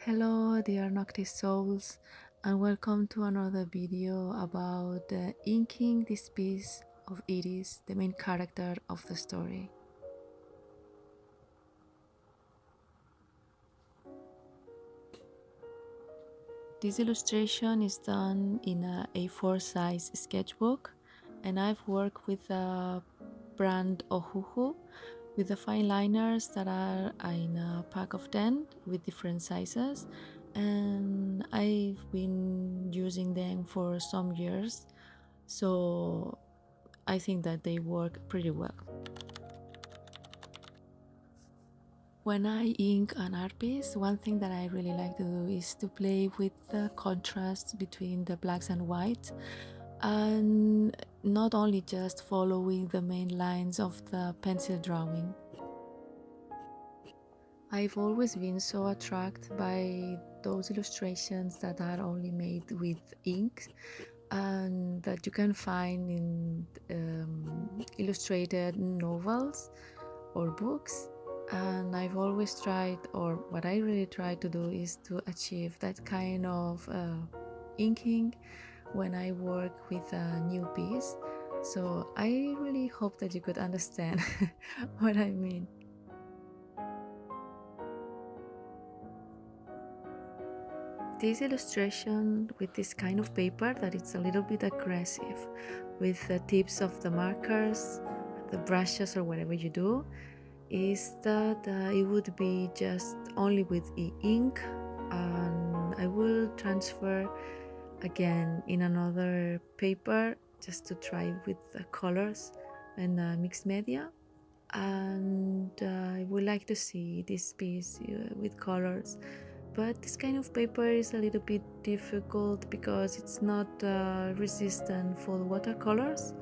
Hello dear Noctis souls, and welcome to another video about inking this piece of Iris, the main character of the story. This illustration is done in a A4 size sketchbook, and I've worked with the brand Ohuhu with the fine liners that are in a pack of 10 with different sizes, and I've been using them for some years, so I think that they work pretty well. When I ink an art piece, one thing that I really like to do is to play with the contrast between the blacks and whites, and not only just following the main lines of the pencil drawing. I've always been so attracted by those illustrations that are only made with ink and that you can find in illustrated novels or books. And I've always tried, or what I really try to do, is to achieve that kind of inking when I work with a new piece. So I really hope that you could understand what I mean. This illustration with this kind of paper that it's a little bit aggressive with the tips of the markers, the brushes or whatever you do, is that it would be just only with ink, and I will transfer again in another paper just to try with the colors and mixed media, and I would like to see this piece with colors. But this kind of paper is a little bit difficult because it's not resistant for the watercolors,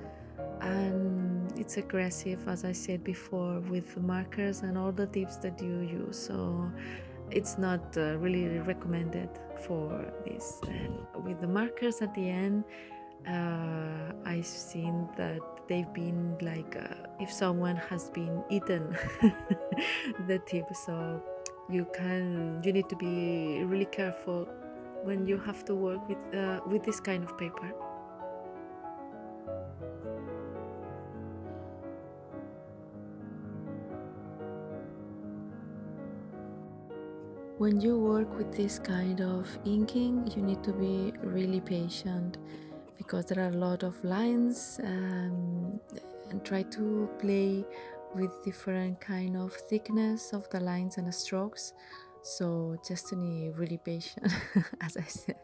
and it's aggressive, as I said before, with the markers and all the tips that you use, so it's not really recommended for this. And with the markers at the end, I've seen that they've been like if someone has been eaten the tip, so you need to be really careful when you have to work with this kind of paper. When you work with this kind of inking, you need to be really patient because there are a lot of lines, and try to play with different kind of thickness of the lines and the strokes. So just to be really patient, as I said.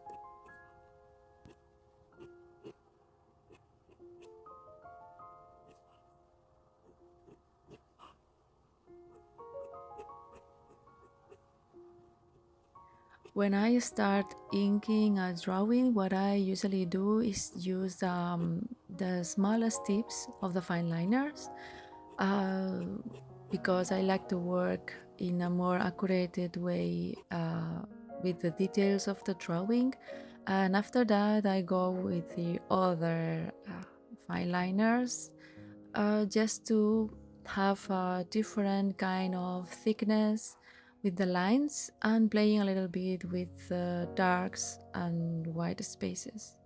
When I start inking a drawing, what I usually do is use the smallest tips of the fine liners, because I like to work in a more accurate way with the details of the drawing. And after that, I go with the other fine liners just to have a different kind of thickness with the lines and playing a little bit with the darks and white spaces.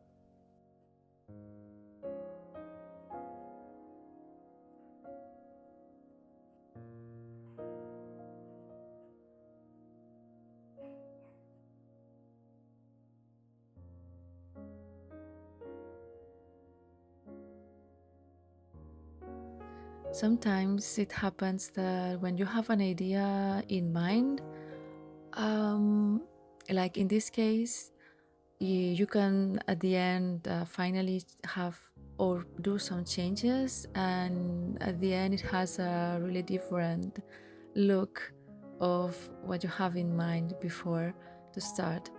Sometimes it happens that when you have an idea in mind, um, like in this case, you can at the end finally have or do some changes, and at the end it has a really different look of what you have in mind before to start.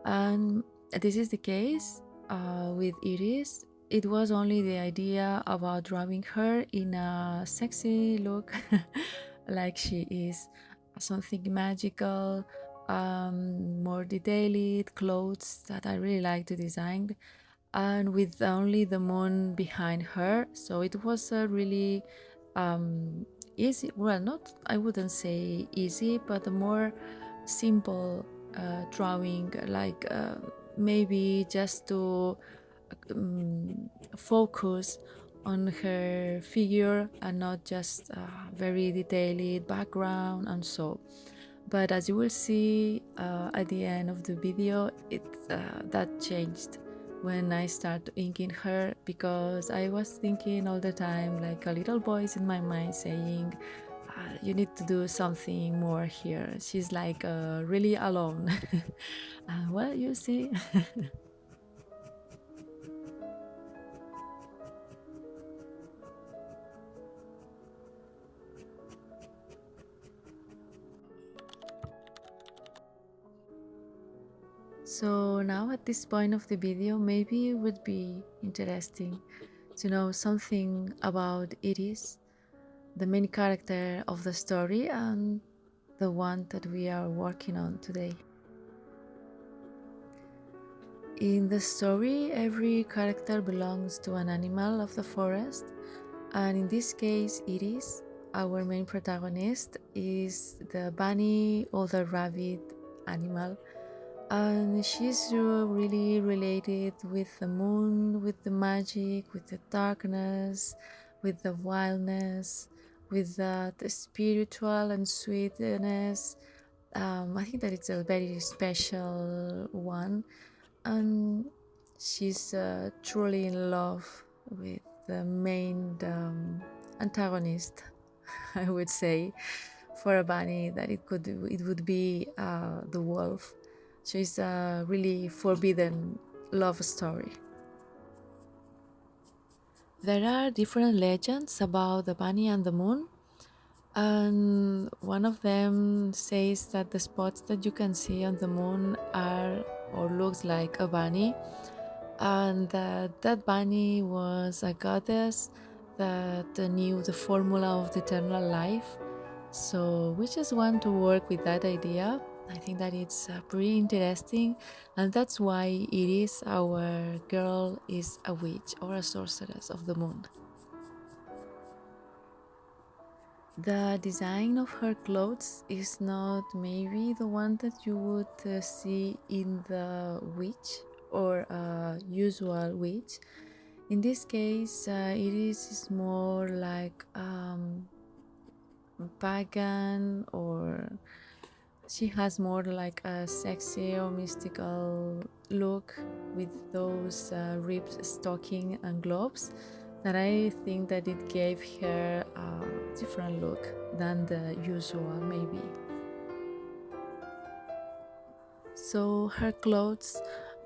And this is the case with Iris. It was only the idea about drawing her in a sexy look like she is, something magical, more detailed clothes that I really like to design, and with only the moon behind her. So it was a really easy, well, not, I wouldn't say easy, but a more simple drawing, like maybe just to focus on her figure and not just very detailed background and so. But as you will see at the end of the video, that changed when I started inking her, because I was thinking all the time, like a little voice in my mind saying, you need to do something more here. She's like really alone. Well, you see. So now at this point of the video, maybe it would be interesting to know something about Iris, the main character of the story and the one that we are working on today. In the story, every character belongs to an animal of the forest, and in this case, Iris, our main protagonist, is the bunny or the rabbit animal. And she's really related with the moon, with the magic, with the darkness, with the wildness, with that spiritual and sweetness. I think that it's a very special one, and she's truly in love with the main antagonist, I would say, for a bunny, that it would be the wolf. So it's a really forbidden love story. There are different legends about the bunny and the moon, and one of them says that the spots that you can see on the moon are or looks like a bunny, and that bunny was a goddess that knew the formula of the eternal life. So we just want to work with that idea. I think that it's pretty interesting, and that's why Iris, our girl, is a witch or a sorceress of the moon. The design of her clothes is not maybe the one that you would see in the witch or usual witch. In this case, Iris is more like pagan, or she has more like a sexy or mystical look with those ripped stocking and gloves, that I think that it gave her a different look than the usual maybe. So her clothes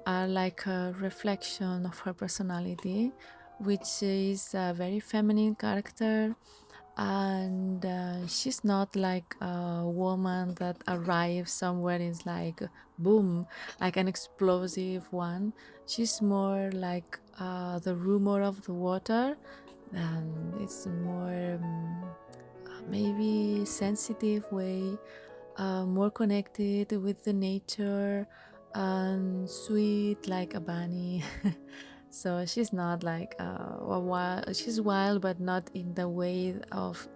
are like a reflection of her personality, which is a very feminine character, and she's not like a woman that arrives somewhere is like boom, like an explosive one. She's more like the rumor of the water, and it's more maybe sensitive way, more connected with the nature, and sweet like a bunny. So she's not like a wild, she's wild, but not in the way of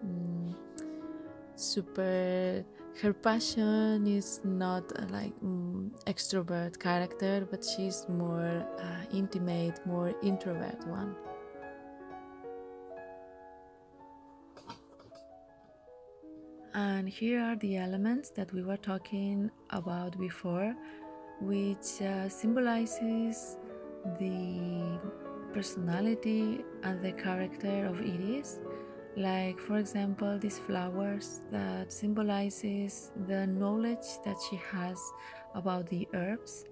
super. Her passion is not like extrovert character, but she's more intimate, more introvert one. And here are the elements that we were talking about before, which symbolizes the personality and the character of Iris. Like, for example, these flowers that symbolizes the knowledge that she has about the herbs.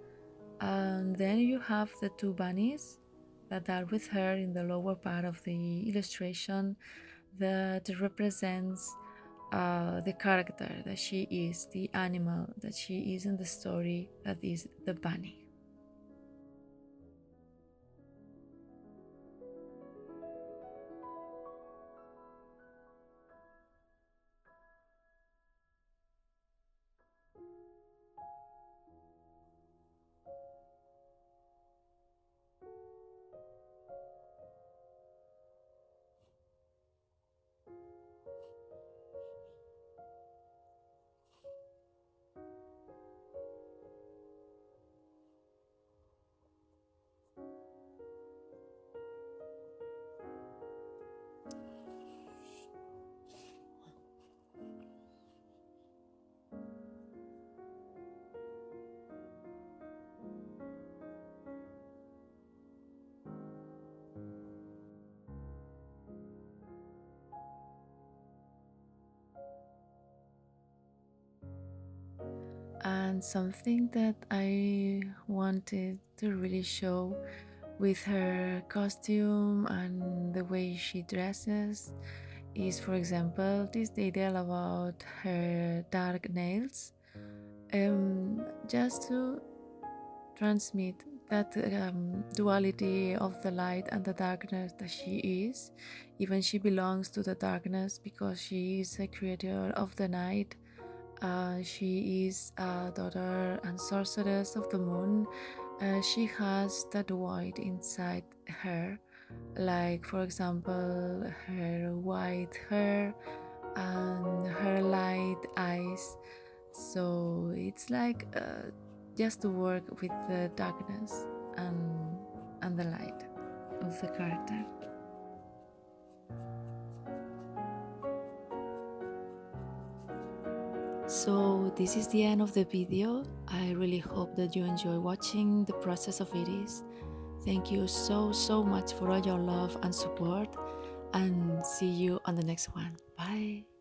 And then you have the two bunnies that are with her in the lower part of the illustration, that represents the character that she is, the animal that she is in the story, that is the bunny. And something that I wanted to really show with her costume and the way she dresses is, for example, this detail about her dark nails, just to transmit that duality of the light and the darkness that she is. Even she belongs to the darkness because she is a creator of the night. She is a daughter and sorceress of the moon. She has that void inside her, like, for example, her white hair and her light eyes. So it's like just to work with the darkness and the light of the character. So this is the end of the video. I really hope that you enjoy watching the process of it is. Thank you so much for all your love and support, and see you on the next one. Bye.